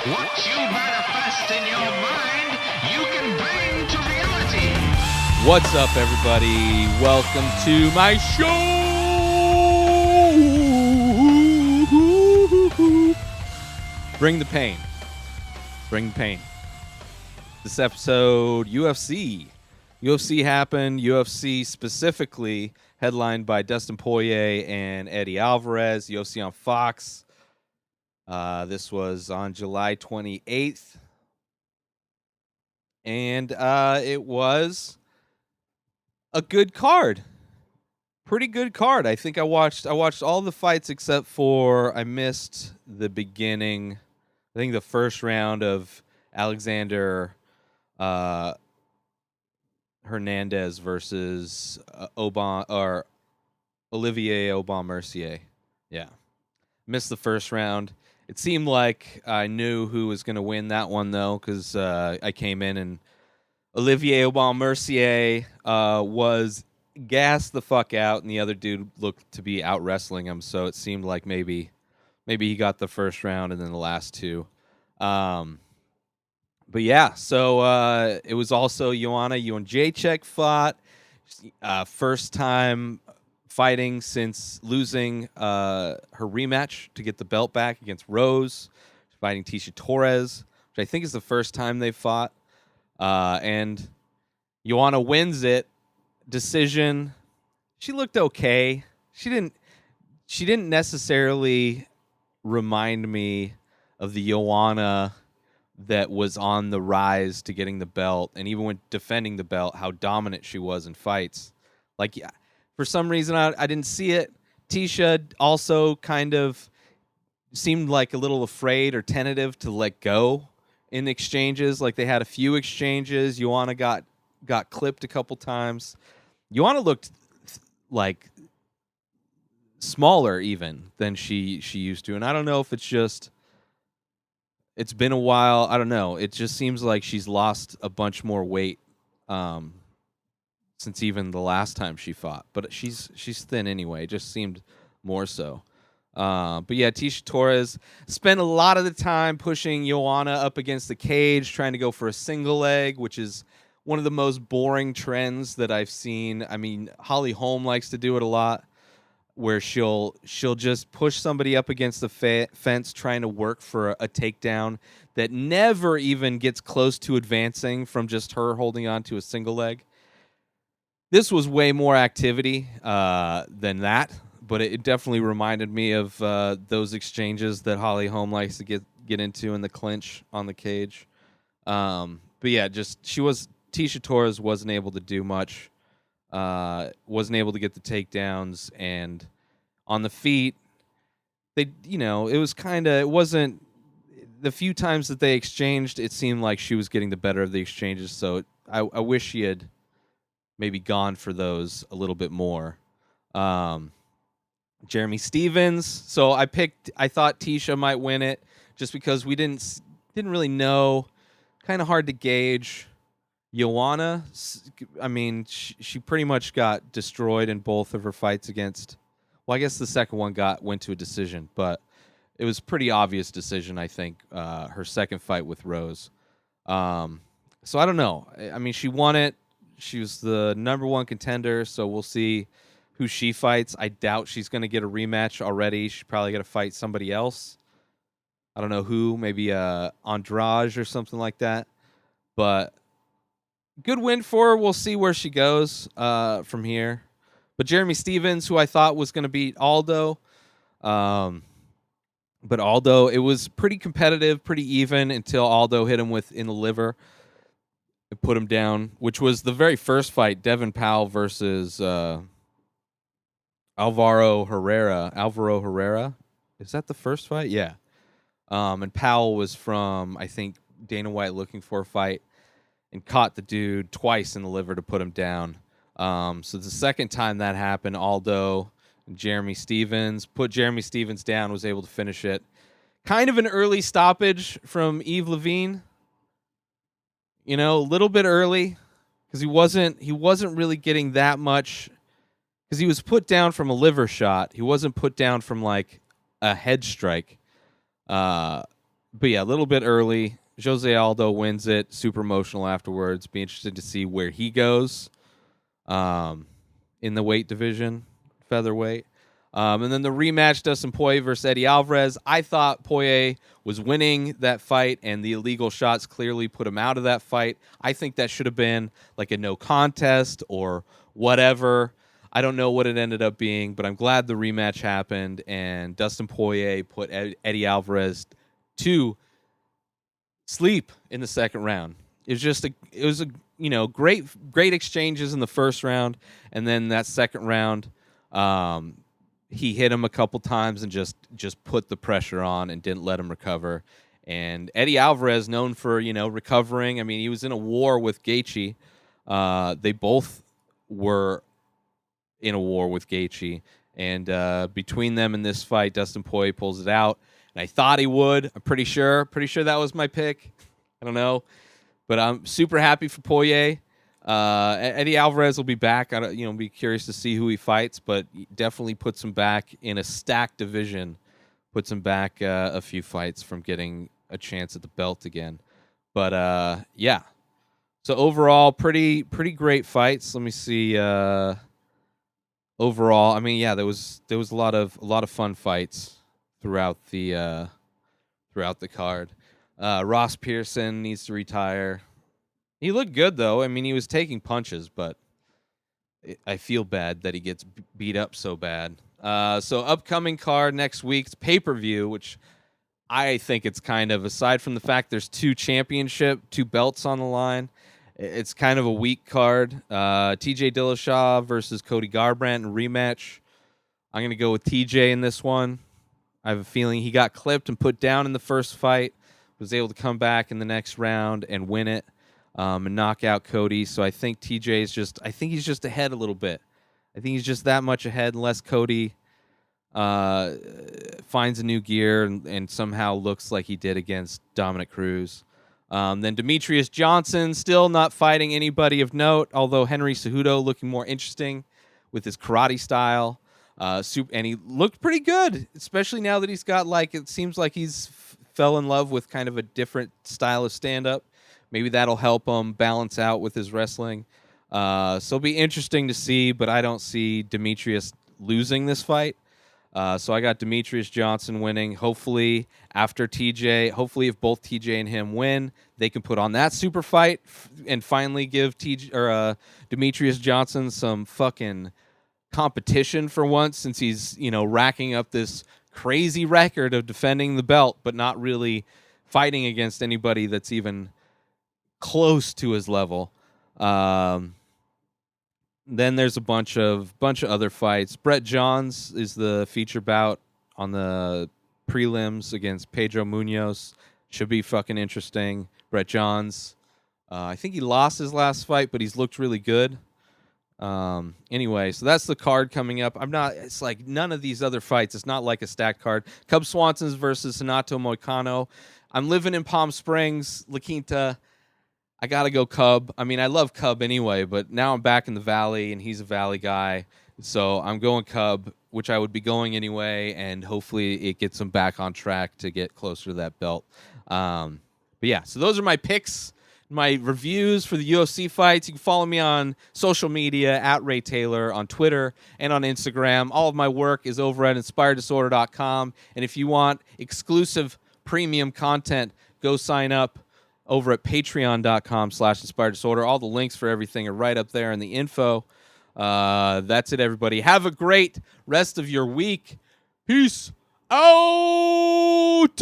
What you manifest in your mind, you can bring to reality. What's up, everybody? Welcome to my show. Bring the pain. Bring the pain. This episode, UFC. UFC happened. UFC specifically headlined by Dustin Poirier and Eddie Alvarez. UFC on Fox. This was on July 28th. And it was a good card. Pretty good card. I think I watched all the fights except for I missed the beginning. I think the first round of Alexander Hernandez versus Olivier Aubin-Mercier. Yeah. Missed the first round. It seemed like I knew who was going to win that one, though, because I came in and Olivier Aubin-Mercier was gassed the fuck out, and the other dude looked to be out wrestling him, so it seemed like maybe he got the first round and then the last two. But yeah, so it was also Joanna Jędrzejczyk fought. First time fighting since losing her rematch to get the belt back against Rose. She's fighting Tecia Torres, which I think is the first time they fought. And Joanna wins it. Decision. She looked okay. She didn't necessarily remind me of the Joanna that was on the rise to getting the belt, and even when defending the belt, how dominant she was in fights. Like, yeah, for some reason, I didn't see it. Tecia also kind of seemed like a little afraid or tentative to let go in exchanges. Like, they had a few exchanges. Joanna got clipped a couple times. Joanna looked like smaller even than she used to, and I don't know if it's been a while. I don't know. It just seems like she's lost a bunch more weight since even the last time she fought. But she's thin anyway. It just seemed more so. But yeah, Tecia Torres spent a lot of the time pushing Joanna up against the cage, trying to go for a single leg, which is one of the most boring trends that I've seen. I mean, Holly Holm likes to do it a lot, where she'll just push somebody up against the fence trying to work for a takedown that never even gets close to advancing from just her holding on to a single leg. This was way more activity than that, but it definitely reminded me of those exchanges that Holly Holm likes to get into in the clinch on the cage. But yeah, Tecia Torres wasn't able to do much. Wasn't able to get the takedowns, and on the feet, it wasn't the few times that they exchanged, it seemed like she was getting the better of the exchanges. So I wish she had maybe gone for those a little bit more. Jeremy Stephens. So I thought Tecia might win it just because we didn't really know. Kind of hard to gauge. Joanna, I mean, she pretty much got destroyed in both of her fights against. Well, I guess the second one went to a decision, but it was pretty obvious decision. I think her second fight with Rose. So I don't know. I mean, she won it. She was the number one contender, so we'll see who she fights. I doubt she's going to get a rematch already. She's probably going to fight somebody else. I don't know who, maybe Andrade or something like that. But good win for her. We'll see where she goes from here. But Jeremy Stephens, who I thought was going to beat Aldo, but Aldo, it was pretty competitive, pretty even until Aldo hit him in the liver and put him down, which was the very first fight, Devin Powell versus Alvaro Herrera. Is that the first fight? Yeah. And Powell was from, I think, Dana White looking for a fight and caught the dude twice in the liver to put him down. So the second time that happened, Aldo and Jeremy Stephens put Jeremy Stephens down, was able to finish it. Kind of an early stoppage from Yves Levine. A little bit early because he wasn't really getting that much because he was put down from a liver shot. He wasn't put down from like a head strike. but yeah, a little bit early. Jose Aldo wins it. Super emotional afterwards. Be interested to see where he goes in the weight division, featherweight. And then the rematch, Dustin Poirier versus Eddie Alvarez. I thought Poirier was winning that fight, and the illegal shots clearly put him out of that fight. I think that should have been like a no contest or whatever. I don't know what it ended up being, but I'm glad the rematch happened, and Dustin Poirier put Eddie Alvarez to sleep in the second round. It was a great exchanges in the first round, and then that second round, he hit him a couple times and just put the pressure on and didn't let him recover. And Eddie Alvarez, known for recovering. I mean, he was in a war with Gaethje. They both were in a war with Gaethje, and between them in this fight, Dustin Poirier pulls it out. And I thought he would. I'm pretty sure that was my pick. I don't know, but I'm super happy for Poirier. Eddie Alvarez will be back. Be curious to see who he fights, but definitely puts him back in a stacked division. Puts him back a few fights from getting a chance at the belt again. But yeah. So overall, pretty great fights. Let me see. Overall, I mean, yeah, there was a lot of fun fights throughout the card. Ross Pearson needs to retire. He looked good, though. I mean, he was taking punches, but I feel bad that he gets beat up so bad. So upcoming card next week's pay-per-view, which I think it's kind of, aside from the fact there's two belts on the line, it's kind of a weak card. TJ Dillashaw versus Cody Garbrandt in rematch. I'm going to go with TJ in this one. I have a feeling he got clipped and put down in the first fight, was able to come back in the next round and win it. And knock out Cody. So I think TJ is he's just ahead a little bit. I think he's just that much ahead unless Cody finds a new gear and somehow looks like he did against Dominic Cruz. Then Demetrius Johnson still not fighting anybody of note, although Henry Cejudo looking more interesting with his karate style. And he looked pretty good, especially now that he's got it seems like he's fell in love with kind of a different style of stand-up. Maybe that'll help him balance out with his wrestling. So it'll be interesting to see, but I don't see Demetrius losing this fight. So I got Demetrius Johnson winning. Hopefully, after TJ, if both TJ and him win, they can put on that super fight and finally give Demetrius Johnson some fucking competition for once, since he's racking up this crazy record of defending the belt, but not really fighting against anybody that's even close to his level. Then there's a bunch of other fights. Brett Johns is the feature bout on the prelims against Pedro Munoz. Should be fucking interesting. Brett Johns, I think he lost his last fight, but he's looked really good. Anyway, so that's the card coming up. It's like none of these other fights. It's not like a stacked card. Cub Swanson's versus Renato Moicano. I'm living in Palm Springs, La Quinta. I got to go Cub. I mean, I love Cub anyway, but now I'm back in the Valley, and he's a Valley guy. So I'm going Cub, which I would be going anyway, and hopefully it gets him back on track to get closer to that belt. But yeah, so those are my picks, my reviews for the UFC fights. You can follow me on social media at Ray Taylor on Twitter and on Instagram. All of my work is over at InspiredDisorder.com. And if you want exclusive premium content, go sign up over at patreon.com/inspireddisorder. All the links for everything are right up there in the info. That's it, everybody. Have a great rest of your week. Peace out.